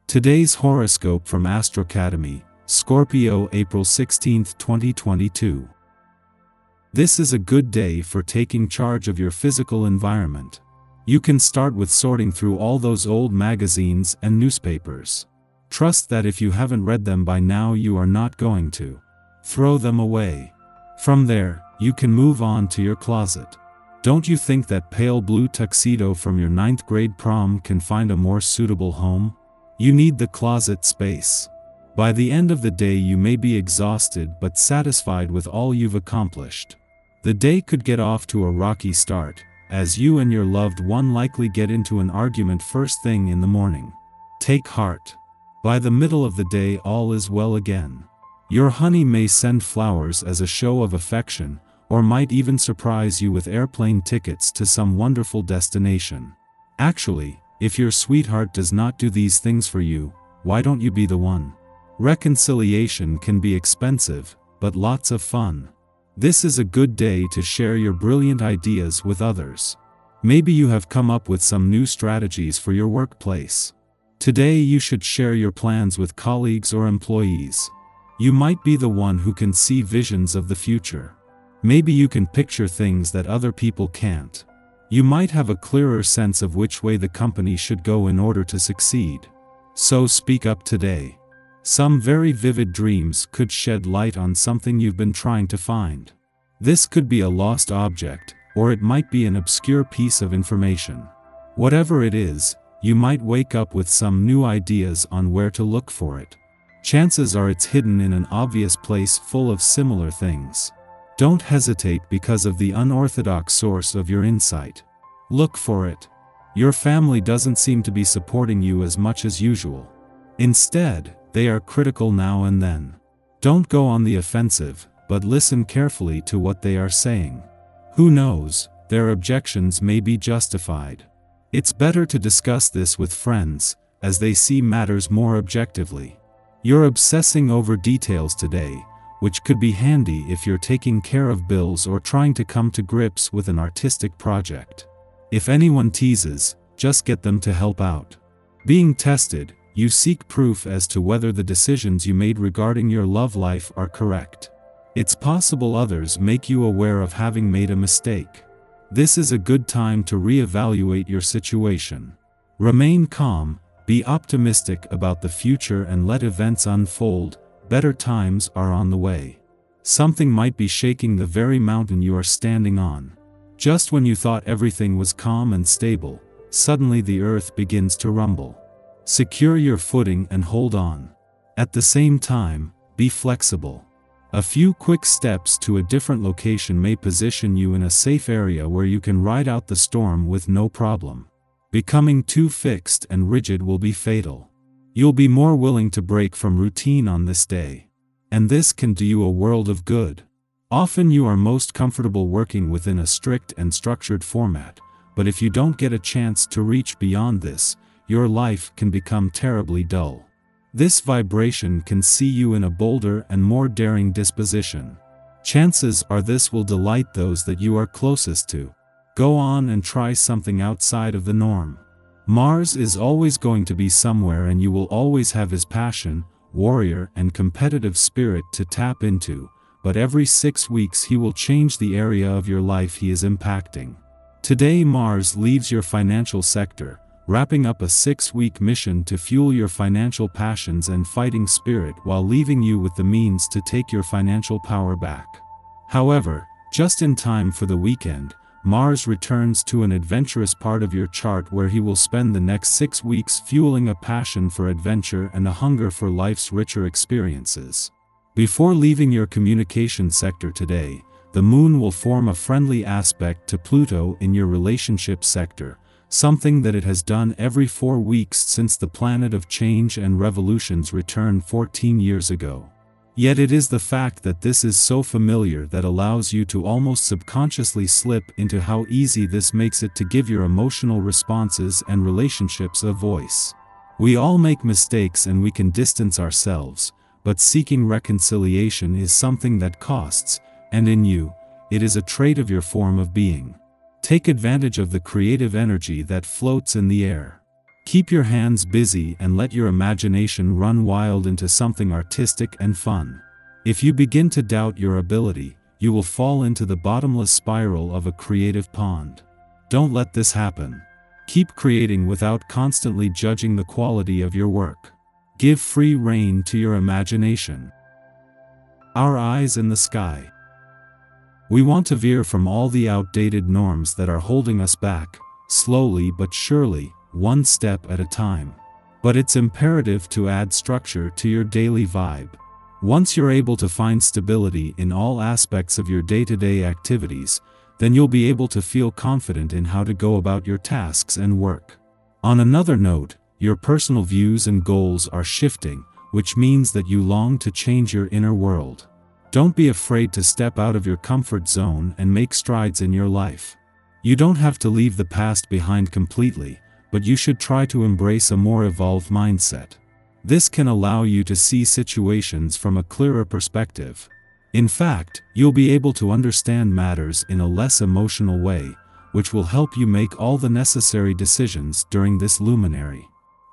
Today's horoscope from Astrocademy, Scorpio April 16, 2022. This is a good day for taking charge of your physical environment. You can start with sorting through all those old magazines and newspapers. Trust that if you haven't read them by now, you are not going to throw them away. From there, you can move on to your closet. Don't you think that pale blue tuxedo from your 9th grade prom can find a more suitable home? You need the closet space. By the end of the day, you may be exhausted but satisfied with all you've accomplished. The day could get off to a rocky start, as you and your loved one likely get into an argument first thing in the morning. Take heart. By the middle of the day, all is well again. Your honey may send flowers as a show of affection, or might even surprise you with airplane tickets to some wonderful destination. Actually, if your sweetheart does not do these things for you, why don't you be the one? Reconciliation can be expensive, but lots of fun. This is a good day to share your brilliant ideas with others. Maybe you have come up with some new strategies for your workplace. Today you should share your plans with colleagues or employees. You might be the one who can see visions of the future. Maybe you can picture things that other people can't. You might have a clearer sense of which way the company should go in order to succeed. So speak up today. Some very vivid dreams could shed light on something you've been trying to find. This could be a lost object, or it might be an obscure piece of information. Whatever it is, you might wake up with some new ideas on where to look for it. Chances are it's hidden in an obvious place full of similar things. Don't hesitate because of the unorthodox source of your insight. Look for it. Your family doesn't seem to be supporting you as much as usual. Instead, they are critical now and then. Don't go on the offensive, but listen carefully to what they are saying. Who knows, their objections may be justified. It's better to discuss this with friends, as they see matters more objectively. You're obsessing over details today, which could be handy if you're taking care of bills or trying to come to grips with an artistic project. If anyone teases, just get them to help out. Being tested, you seek proof as to whether the decisions you made regarding your love life are correct. It's possible others make you aware of having made a mistake. This is a good time to reevaluate your situation. Remain calm, be optimistic about the future and let events unfold. Better times are on the way. Something might be shaking the very mountain you are standing on. Just when you thought everything was calm and stable, suddenly the earth begins to rumble. Secure your footing and hold on. At the same time, be flexible. A few quick steps to a different location may position you in a safe area where you can ride out the storm with no problem. Becoming too fixed and rigid will be fatal. You'll be more willing to break from routine on this day. And this can do you a world of good. Often you are most comfortable working within a strict and structured format, but if you don't get a chance to reach beyond this, your life can become terribly dull. This vibration can see you in a bolder and more daring disposition. Chances are this will delight those that you are closest to. Go on and try something outside of the norm. Mars is always going to be somewhere, and you will always have his passion, warrior, and competitive spirit to tap into, but every 6 weeks he will change the area of your life he is impacting. Today Mars leaves your financial sector, wrapping up a 6-week mission to fuel your financial passions and fighting spirit while leaving you with the means to take your financial power back. However, just in time for the weekend, Mars returns to an adventurous part of your chart where he will spend the next 6 weeks fueling a passion for adventure and a hunger for life's richer experiences. Before leaving your communication sector today, the moon will form a friendly aspect to Pluto in your relationship sector, something that it has done every 4 weeks since the planet of change and revolutions returned 14 years ago. Yet it is the fact that this is so familiar that allows you to almost subconsciously slip into how easy this makes it to give your emotional responses and relationships a voice. We all make mistakes and we can distance ourselves, but seeking reconciliation is something that costs, and in you, it is a trait of your form of being. Take advantage of the creative energy that floats in the air. Keep your hands busy and let your imagination run wild into something artistic and fun. If you begin to doubt your ability, you will fall into the bottomless spiral of a creative pond. Don't let this happen. Keep creating without constantly judging the quality of your work. Give free rein to your imagination. Our eyes in the sky. We want to veer from all the outdated norms that are holding us back, slowly but surely, one step at a time. But it's imperative to add structure to your daily vibe. Once you're able to find stability in all aspects of your day-to-day activities, then you'll be able to feel confident in how to go about your tasks and work. On another note, your personal views and goals are shifting, which means that you long to change your inner world. Don't be afraid to step out of your comfort zone and make strides in your life. You don't have to leave the past behind completely, but you should try to embrace a more evolved mindset. This can allow you to see situations from a clearer perspective. In fact, you'll be able to understand matters in a less emotional way, which will help you make all the necessary decisions during this luminary.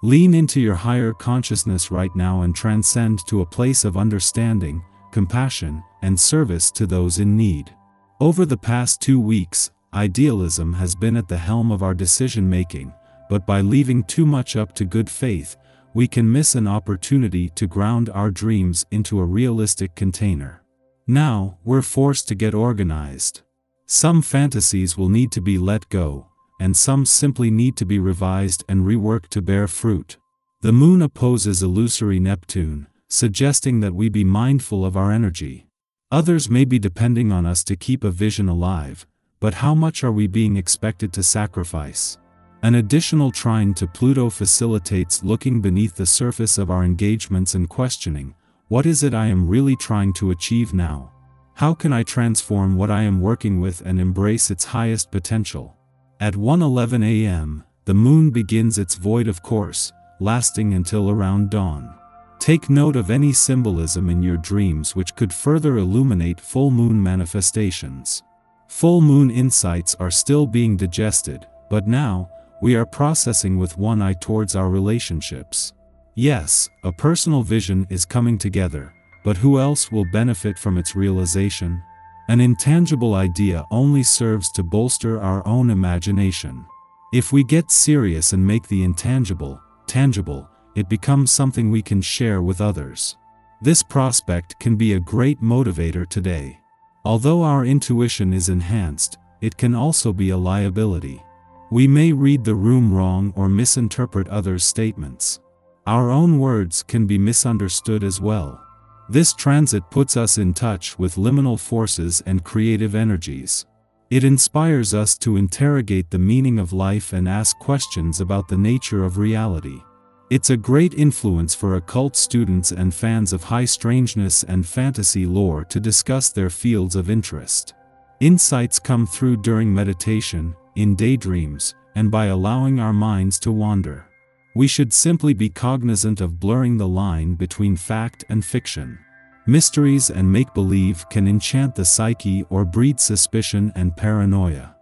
Lean into your higher consciousness right now and transcend to a place of understanding, compassion, and service to those in need. Over the past 2 weeks, idealism has been at the helm of our decision-making, but by leaving too much up to good faith, we can miss an opportunity to ground our dreams into a realistic container. Now, we're forced to get organized. Some fantasies will need to be let go, and some simply need to be revised and reworked to bear fruit. The moon opposes illusory Neptune, suggesting that we be mindful of our energy. Others may be depending on us to keep a vision alive, but how much are we being expected to sacrifice? An additional trine to Pluto facilitates looking beneath the surface of our engagements and questioning, what is it I am really trying to achieve now? How can I transform what I am working with and embrace its highest potential? At 1:11 a.m., the moon begins its void of course, lasting until around dawn. Take note of any symbolism in your dreams which could further illuminate full moon manifestations. Full moon insights are still being digested, but now, we are processing with one eye towards our relationships. Yes, a personal vision is coming together, but who else will benefit from its realization? An intangible idea only serves to bolster our own imagination. If we get serious and make the intangible tangible, it becomes something we can share with others. This prospect can be a great motivator today. Although our intuition is enhanced, it can also be a liability. We may read the room wrong or misinterpret others' statements. Our own words can be misunderstood as well. This transit puts us in touch with liminal forces and creative energies. It inspires us to interrogate the meaning of life and ask questions about the nature of reality. It's a great influence for occult students and fans of high strangeness and fantasy lore to discuss their fields of interest. Insights come through during meditation, in daydreams, and by allowing our minds to wander. We should simply be cognizant of blurring the line between fact and fiction. Mysteries and make-believe can enchant the psyche or breed suspicion and paranoia.